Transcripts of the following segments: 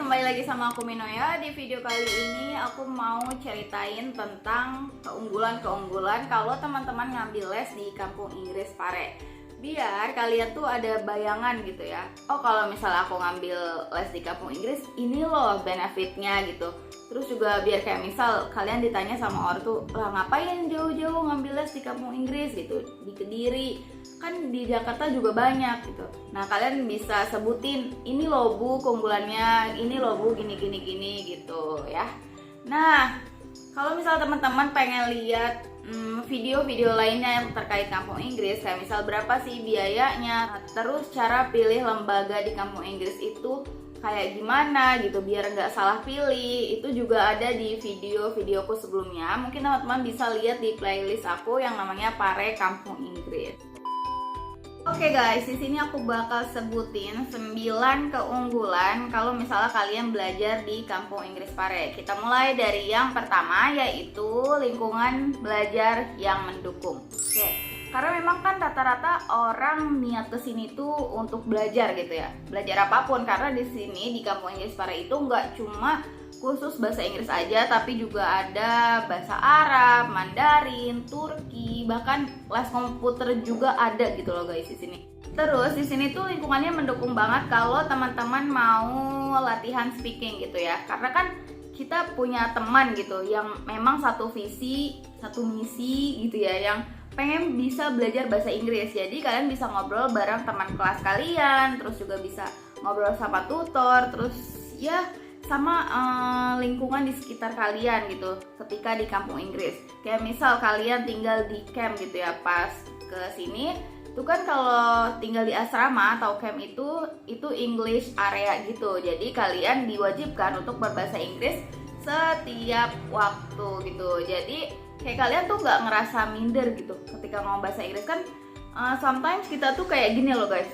kembali lagi sama aku Minoya. Di video kali ini aku mau ceritain tentang keunggulan-keunggulan kalau teman-teman ngambil les di Kampung Inggris Pare. Biar kalian tuh ada bayangan gitu ya. Oh, kalau misalnya aku ngambil les di Kampung Inggris, ini loh benefitnya gitu. Terus juga biar kayak misal kalian ditanya sama orang tuh, lah ngapain jauh-jauh ngambil les di Kampung Inggris gitu, di Kediri. Kan di Jakarta juga banyak gitu. Nah, kalian bisa sebutin, ini loh Bu keunggulannya, ini loh Bu gini gitu ya. Nah, kalau misal teman-teman pengen lihat video-video lainnya yang terkait Kampung Inggris, kayak misal berapa sih biayanya, terus cara pilih lembaga di Kampung Inggris itu kayak gimana gitu biar nggak salah pilih, itu juga ada di video-videoku sebelumnya. Mungkin teman-teman bisa lihat di playlist aku yang namanya Pare Kampung Inggris. Oke guys, di sini aku bakal sebutin 9 keunggulan kalau misalnya kalian belajar di Kampung Inggris Pare. Kita mulai dari yang pertama, yaitu lingkungan belajar yang mendukung. Oke, karena memang kan rata-rata orang niat kesini tuh untuk belajar gitu ya. Belajar apapun, karena di sini di Kampung Inggris Pare itu nggak cuma khusus bahasa Inggris aja, tapi juga ada bahasa Arab, Mandarin, Turki, bahkan les komputer juga ada gitu loh guys di sini. Terus di sini tuh lingkungannya mendukung banget kalau teman-teman mau latihan speaking gitu ya. Karena kan kita punya teman gitu yang memang satu visi, satu misi gitu ya, yang pengen bisa belajar bahasa Inggris. Jadi kalian bisa ngobrol bareng teman kelas kalian, terus juga bisa ngobrol sama tutor, terus ya sama lingkungan di sekitar kalian gitu ketika di Kampung Inggris. Kayak misal kalian tinggal di camp gitu ya, pas ke sini itu kan kalau tinggal di asrama atau camp itu English area gitu. Jadi kalian diwajibkan untuk berbahasa Inggris setiap waktu gitu. Jadi kayak kalian tuh nggak ngerasa minder gitu ketika ngomong bahasa Inggris. Kan sometimes kita tuh kayak gini loh guys,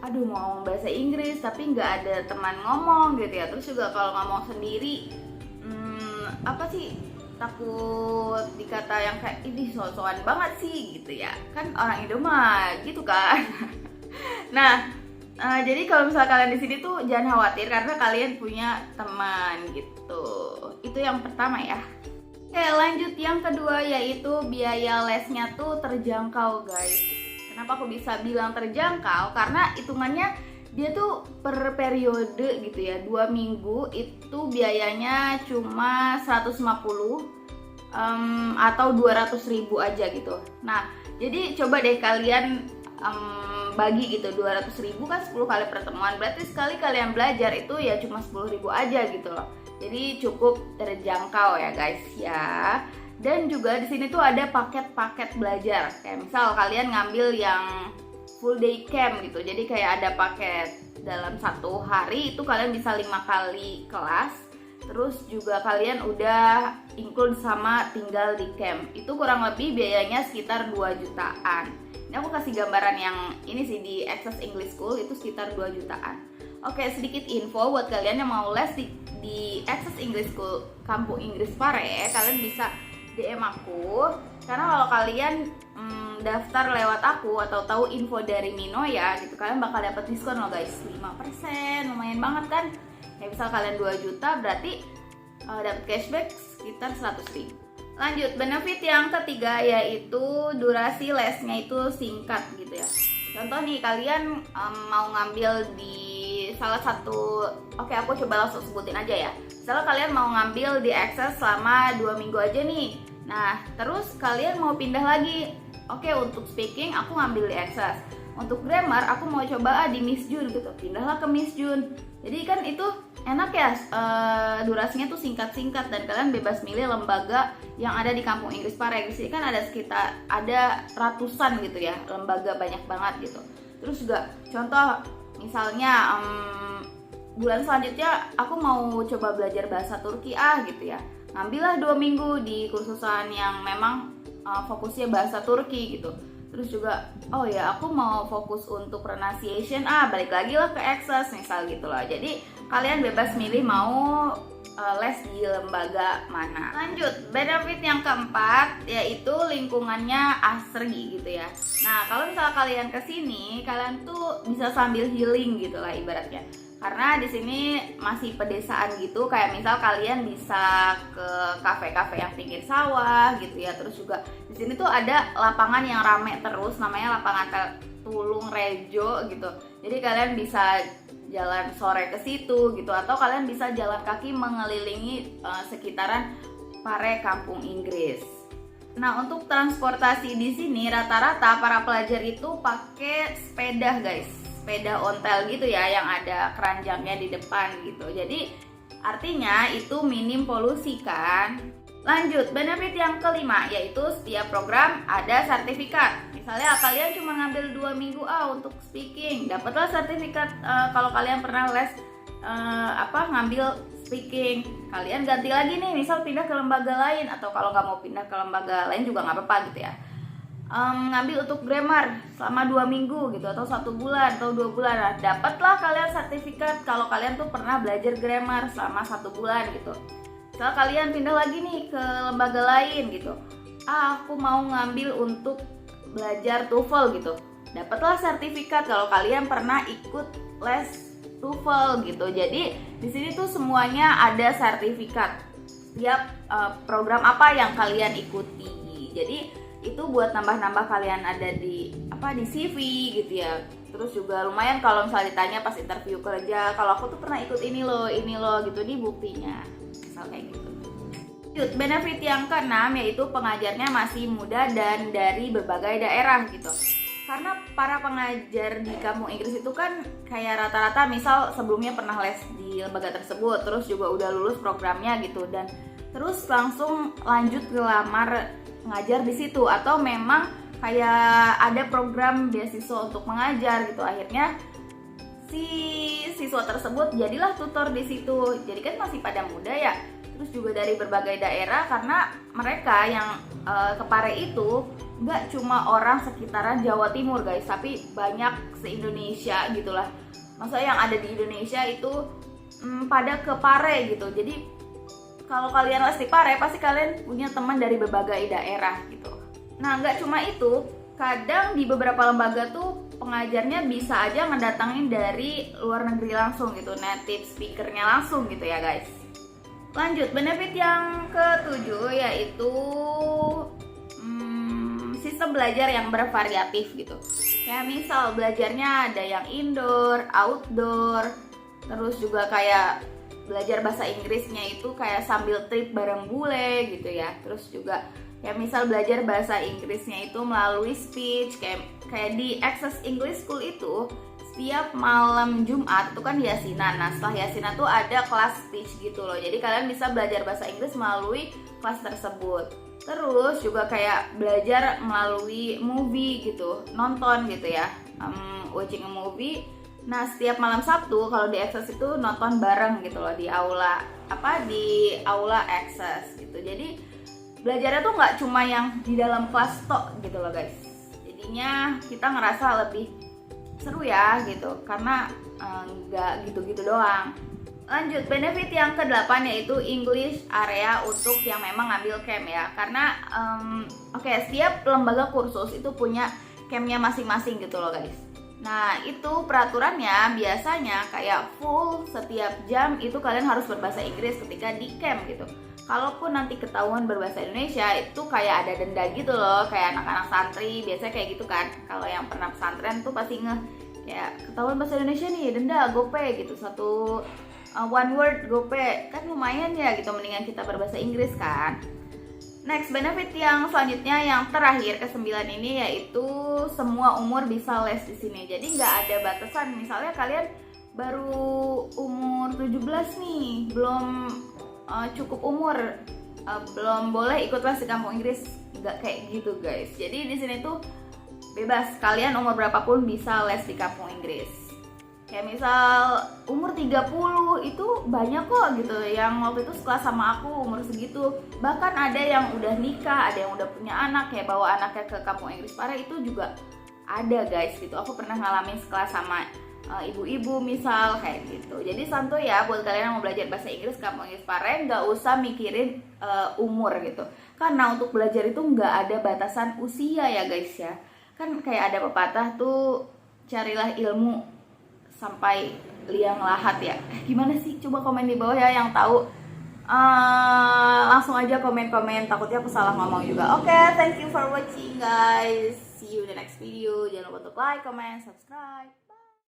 aduh mau ngomong bahasa Inggris tapi nggak ada teman ngomong gitu ya. Terus juga kalau ngomong sendiri apa sih, takut dikata yang kayak ini so-soan banget sih gitu ya. Kan orang Indo mah gitu kan. Nah, jadi kalau misalnya kalian di sini tuh jangan khawatir karena kalian punya teman gitu. Itu yang pertama ya. Oke, lanjut yang kedua, yaitu biaya lesnya tuh terjangkau guys. Kenapa aku bisa bilang terjangkau? Karena hitungannya dia tuh per periode gitu ya, 2 minggu itu biayanya cuma 150 atau 200.000 aja gitu. Nah, jadi coba deh kalian bagi gitu, 200.000 kan 10 kali pertemuan, berarti sekali kalian belajar itu ya cuma 10.000 aja gitu loh. Jadi cukup terjangkau ya guys ya. Dan juga di sini tuh ada paket-paket belajar. Kayak misal kalian ngambil yang full day camp gitu. Jadi kayak ada paket dalam 1 hari itu kalian bisa 5 kali kelas. Terus juga kalian udah include sama tinggal di camp. Itu kurang lebih biayanya sekitar 2 jutaan. Ini aku kasih gambaran yang ini sih di Access English School itu sekitar 2 jutaan. Oke, sedikit info buat kalian yang mau les di Access English School Kampung Inggris Pare, kalian bisa DM aku, karena kalau kalian daftar lewat aku atau tahu info dari Minoya gitu, kalian bakal dapat diskon loh guys, 5%, lumayan banget kan. Ya misal kalian 2 juta berarti dapat cashback sekitar 100.000. Lanjut, benefit yang ketiga yaitu durasi lesnya itu singkat gitu ya. Contoh nih, kalian mau ngambil di salah satu, oke aku coba langsung sebutin aja ya. Misalnya kalian mau ngambil di Access selama 2 minggu aja nih. Nah, terus kalian mau pindah lagi. Oke, untuk speaking aku ngambil di Access. Untuk grammar aku mau coba di Miss June gitu. Pindahlah ke Miss June. Jadi kan itu enak ya, durasinya tuh singkat-singkat dan kalian bebas milih lembaga yang ada di Kampung Inggris Pare. Di sini kan ada ratusan gitu ya, lembaga banyak banget gitu. Terus juga contoh misalnya bulan selanjutnya aku mau coba belajar bahasa Turki gitu ya. Ngambillah 2 minggu di kursusan yang memang fokusnya bahasa Turki gitu. Terus juga oh ya aku mau fokus untuk pronunciation, balik lagi lah ke Access misal gitu loh. Jadi kalian bebas milih mau les di lembaga mana. Lanjut, benefit yang keempat yaitu lingkungannya asri gitu ya. Nah, kalau misalnya kalian kesini, kalian tuh bisa sambil healing gitu lah ibaratnya. karena di sini masih pedesaan gitu. Kayak misal kalian bisa ke kafe-kafe yang pinggir sawah gitu ya. Terus juga di sini tuh ada lapangan yang rame terus, namanya lapangan Tulung Rejo gitu. Jadi kalian bisa jalan sore ke situ gitu, atau kalian bisa jalan kaki mengelilingi sekitaran Pare Kampung Inggris. Nah, untuk transportasi di sini rata-rata para pelajar itu pakai sepeda, guys. Sepeda ontel gitu ya, yang ada keranjangnya di depan gitu. Jadi artinya itu minim polusi kan. Lanjut, benefit yang kelima yaitu setiap program ada sertifikat. Misalnya kalian cuma ngambil 2 minggu untuk speaking, dapatlah sertifikat. Kalau kalian pernah les ngambil speaking, kalian ganti lagi nih, misal pindah ke lembaga lain, atau kalau nggak mau pindah ke lembaga lain juga nggak apa-apa gitu ya. Ngambil untuk grammar selama 2 minggu gitu, atau 1 bulan atau 2 bulan, nah, dapatlah kalian sertifikat kalau kalian tuh pernah belajar grammar selama 1 bulan gitu. Misal kalian pindah lagi nih ke lembaga lain gitu, aku mau ngambil untuk belajar TOEFL gitu, dapatlah sertifikat kalau kalian pernah ikut les TOEFL gitu. Jadi di sini tuh semuanya ada sertifikat setiap program apa yang kalian ikuti. Jadi itu buat nambah-nambah kalian ada di CV gitu ya. Terus juga lumayan kalau misalnya ditanya pas interview kerja, kalau aku tuh pernah ikut ini loh gitu, ini buktinya. Misal kayak gitu. Benefit yang keenam yaitu pengajarnya masih muda dan dari berbagai daerah gitu. Karena para pengajar di Kampung Inggris itu kan kayak rata-rata misal sebelumnya pernah les di lembaga tersebut, terus juga udah lulus programnya gitu, dan terus langsung lanjut ke lamar ngajar di situ, atau memang kayak ada program beasiswa untuk mengajar gitu. Akhirnya si siswa tersebut jadilah tutor di situ. Jadi kan masih pada muda ya. Terus juga dari berbagai daerah, karena mereka yang ke Pare itu nggak cuma orang sekitaran Jawa Timur guys, tapi banyak se-Indonesia gitulah. Maksudnya yang ada di Indonesia itu pada ke Pare gitu. Jadi kalau kalian les di Pare pasti kalian punya teman dari berbagai daerah gitu. Nah, nggak cuma itu, kadang di beberapa lembaga tuh pengajarnya bisa aja ngedatangin dari luar negeri langsung gitu, native speakernya langsung gitu ya guys. Lanjut, benefit yang ketujuh yaitu sistem belajar yang bervariatif gitu. Kayak misal belajarnya ada yang indoor, outdoor, terus juga kayak belajar bahasa Inggrisnya itu kayak sambil trip bareng bule gitu ya. Terus juga kayak misal belajar bahasa Inggrisnya itu melalui speech, kayak di Access English School itu setiap malam Jumat itu kan yasinan. Nah, setelah yasinan tuh ada kelas speech gitu loh. Jadi kalian bisa belajar bahasa Inggris melalui kelas tersebut. Terus juga kayak belajar melalui movie gitu, nonton gitu ya, watching a movie. Nah, setiap malam Sabtu kalau di Access itu nonton bareng gitu loh di aula Access gitu. Jadi belajarnya tuh nggak cuma yang di dalam kelas tok gitu loh guys. Jadinya kita ngerasa lebih seru ya gitu, karena nggak gitu-gitu doang. Lanjut, benefit yang ke-8 yaitu English area untuk yang memang ngambil camp ya. Karena setiap lembaga kursus itu punya campnya masing-masing gitu loh guys. Nah, itu peraturannya biasanya kayak full setiap jam itu kalian harus berbahasa Inggris ketika di camp gitu. Kalaupun nanti ketahuan berbahasa Indonesia itu kayak ada denda gitu loh, kayak anak-anak santri biasanya kayak gitu kan. Kalau yang pernah pesantren tuh pasti kayak ketahuan bahasa Indonesia nih, denda gope gitu, one word gope, kan lumayan ya gitu, mendingan kita berbahasa Inggris kan. Next, benefit yang selanjutnya yang terakhir ke-9 ini yaitu semua umur bisa les di sini. Jadi nggak ada batasan. Misalnya kalian baru umur 17 nih, belum cukup umur, belum boleh ikut les di Kampung Inggris. Nggak kayak gitu guys. Jadi di sini tuh bebas, kalian umur berapapun bisa les di Kampung Inggris. Kayak misal umur 30 itu banyak kok gitu yang waktu itu sekelas sama aku umur segitu. Bahkan ada yang udah nikah, ada yang udah punya anak, kayak bawa anaknya ke Kampung Inggris Pare itu juga ada guys gitu. Aku pernah ngalamin sekelas sama ibu-ibu misal kayak gitu. Jadi santuy ya buat kalian yang mau belajar bahasa Inggris Kampung Inggris Pare, nggak usah mikirin umur gitu. Karena untuk belajar itu nggak ada batasan usia ya guys ya. Kan kayak ada pepatah tuh, carilah ilmu sampai liang lahat ya. Gimana sih? Coba komen di bawah ya yang tahu. Langsung aja komen-komen, takutnya aku salah ngomong juga. Oke, thank you for watching guys. See you in the next video. Jangan lupa untuk like, comment, subscribe.